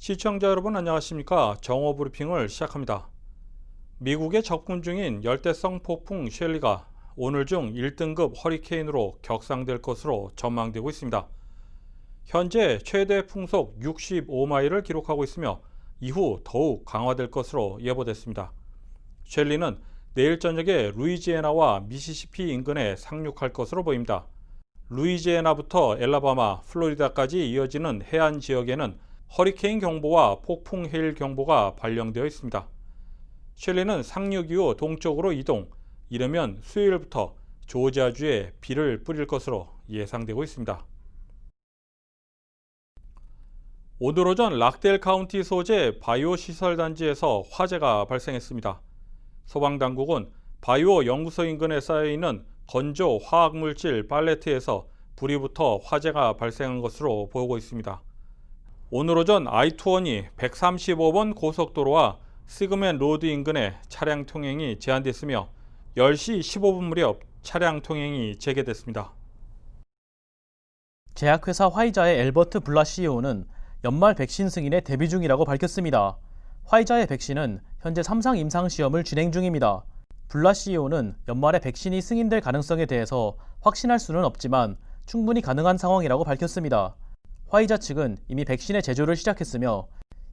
시청자 여러분 안녕하십니까? 정오 브리핑을 시작합니다. 미국에 접근 중인 열대성 폭풍 셸리가 오늘 중 1등급 허리케인으로 격상될 것으로 전망되고 있습니다. 현재 최대 풍속 65마일을 기록하고 있으며 이후 더욱 강화될 것으로 예보됐습니다. 셸리는 내일 저녁에 루이지애나와 미시시피 인근에 상륙할 것으로 보입니다. 루이지애나부터 엘라바마, 플로리다까지 이어지는 해안 지역에는 허리케인 경보와 폭풍 해일 경보가 발령되어 있습니다. 셸리는 상륙 이후 동쪽으로 이동, 이르면 수요일부터 조지아주에 비를 뿌릴 것으로 예상되고 있습니다. 오늘 오전 락델 카운티 소재 바이오 시설 단지에서 화재가 발생했습니다. 소방당국은 바이오 연구소 인근에 쌓여있는 건조 화학물질 팔레트에서 불이 붙어 화재가 발생한 것으로 보고 있습니다. 오늘 오전 I-20이 135번 고속도로와 시그맨 로드 인근에 차량 통행이 제한됐으며 10시 15분 무렵 차량 통행이 재개됐습니다. 제약회사 화이자의 엘버트 블라 CEO는 연말 백신 승인에 대비 중이라고 밝혔습니다. 화이자의 백신은 현재 3상 임상시험을 진행 중입니다. 블라 CEO는 연말에 백신이 승인될 가능성에 대해서 확신할 수는 없지만 충분히 가능한 상황이라고 밝혔습니다. 화이자 측은 이미 백신의 제조를 시작했으며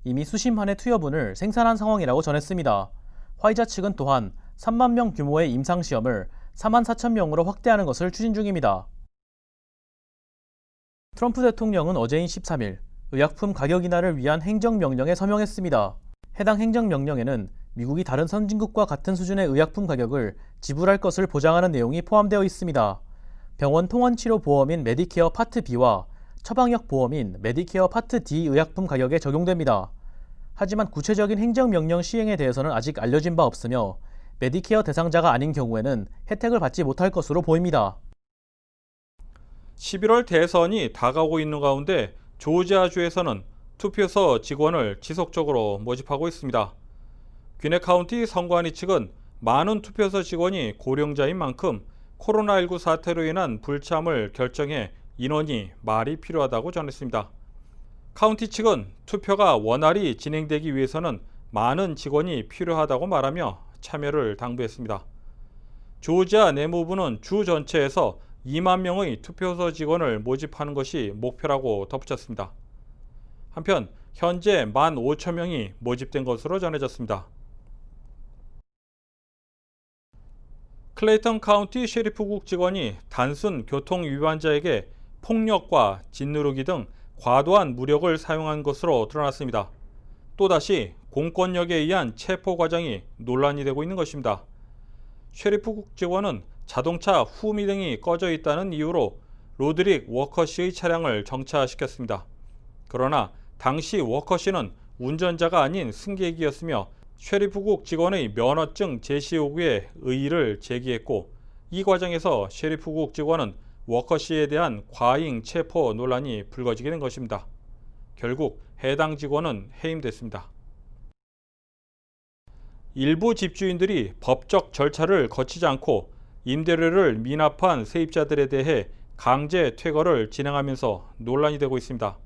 이미 수십만의 투여분을 생산한 상황이라고 전했습니다. 화이자 측은 또한 3만 명 규모의 임상시험을 4만 4천 명으로 확대하는 것을 추진 중입니다. 트럼프 대통령은 어제인 13일 의약품 가격 인하를 위한 행정명령에 서명했습니다. 해당 행정명령에는 미국이 다른 선진국과 같은 수준의 의약품 가격을 지불할 것을 보장하는 내용이 포함되어 있습니다. 병원 통원치료 보험인 메디케어 파트 B와 처방약 보험인 메디케어 파트 D 의약품 가격에 적용됩니다. 하지만 구체적인 행정명령 시행에 대해서는 아직 알려진 바 없으며 메디케어 대상자가 아닌 경우에는 혜택을 받지 못할 것으로 보입니다. 11월 대선이 다가오고 있는 가운데 조지아주에서는 투표소 직원을 지속적으로 모집하고 있습니다. 귀네 카운티 선관위 측은 많은 투표소 직원이 고령자인 만큼 코로나19 사태로 인한 불참을 결정해 인원이 말이 필요하다고 전했습니다. 카운티 측은 투표가 원활히 진행되기 위해서는 많은 직원이 필요하다고 말하며 참여를 당부했습니다. 조지아 내무부는 주 전체에서 2만 명의 투표소 직원을 모집하는 것이 목표라고 덧붙였습니다. 한편 현재 15,000명이 모집된 것으로 전해졌습니다. 클레이턴 카운티 셰리프국 직원이 단순 교통 위반자에게 폭력과 짓누르기 등 과도한 무력을 사용한 것으로 드러났습니다. 또다시 공권력에 의한 체포 과정이 논란이 되고 있는 것입니다. 셰리프국 직원은 자동차 후미등이 꺼져 있다는 이유로 로드릭 워커 씨의 차량을 정차시켰습니다. 그러나 당시 워커 씨는 운전자가 아닌 승객이었으며 셰리프국 직원의 면허증 제시 요구에 의의를 제기했고 이 과정에서 셰리프국 직원은 워커 씨에 대한 과잉 체포 논란이 불거지게 된 것입니다. 결국 해당 직원은 해임됐습니다. 일부 집주인들이 법적 절차를 거치지 않고 임대료를 미납한 세입자들에 대해 강제 퇴거를 진행하면서 논란이 되고 있습니다.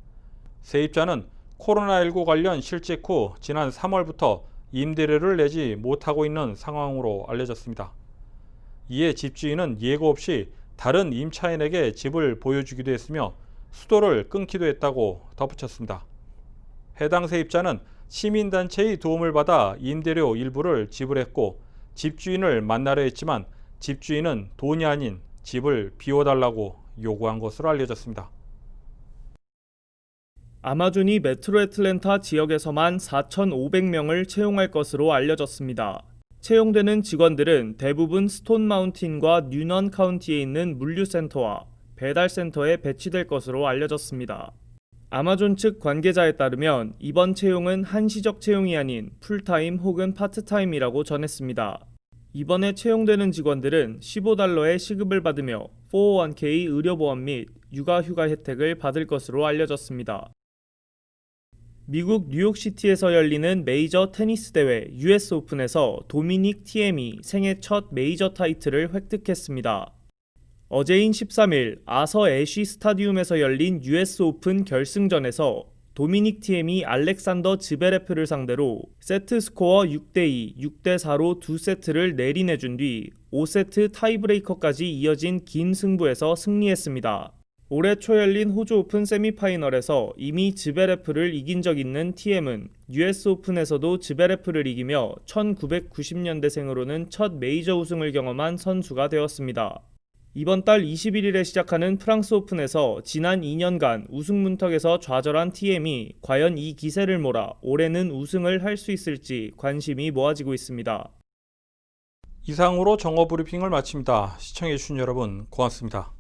세입자는 코로나19 관련 실직 후 지난 3월부터 임대료를 내지 못하고 있는 상황으로 알려졌습니다. 이에 집주인은 예고 없이 다른 임차인에게 집을 보여주기도 했으며 수도를 끊기도 했다고 덧붙였습니다. 해당 세입자는 시민단체의 도움을 받아 임대료 일부를 지불했고 집주인을 만나려 했지만 집주인은 돈이 아닌 집을 비워달라고 요구한 것으로 알려졌습니다. 아마존이 메트로 애틀랜타 지역에서만 4,500명을 채용할 것으로 알려졌습니다. 채용되는 직원들은 대부분 스톤 마운틴과 뉴넌 카운티에 있는 물류센터와 배달센터에 배치될 것으로 알려졌습니다. 아마존 측 관계자에 따르면 이번 채용은 한시적 채용이 아닌 풀타임 혹은 파트타임이라고 전했습니다. 이번에 채용되는 직원들은 $15의 시급을 받으며 401k 의료보험 및 육아휴가 혜택을 받을 것으로 알려졌습니다. 미국 뉴욕시티에서 열리는 메이저 테니스 대회 US 오픈에서 도미닉 티엠이 생애 첫 메이저 타이틀을 획득했습니다. 어제인 13일 아서 애쉬 스타디움에서 열린 US 오픈 결승전에서 도미닉 티엠이 알렉산더 즈베레프를 상대로 세트 스코어 6대2, 6대4로 2세트를 내리내준 뒤 5세트 타이브레이커까지 이어진 긴 승부에서 승리했습니다. 올해 초 열린 호주 오픈 세미파이널에서 이미 즈베레프를 이긴 적 있는 티엠은 US 오픈에서도 즈베레프를 이기며 1990년대생으로는 첫 메이저 우승을 경험한 선수가 되었습니다. 이번 달 21일에 시작하는 프랑스 오픈에서 지난 2년간 우승 문턱에서 좌절한 TM이 과연 이 기세를 몰아 올해는 우승을 할 수 있을지 관심이 모아지고 있습니다. 이상으로 정오 브리핑을 마칩니다. 시청해주신 여러분 고맙습니다.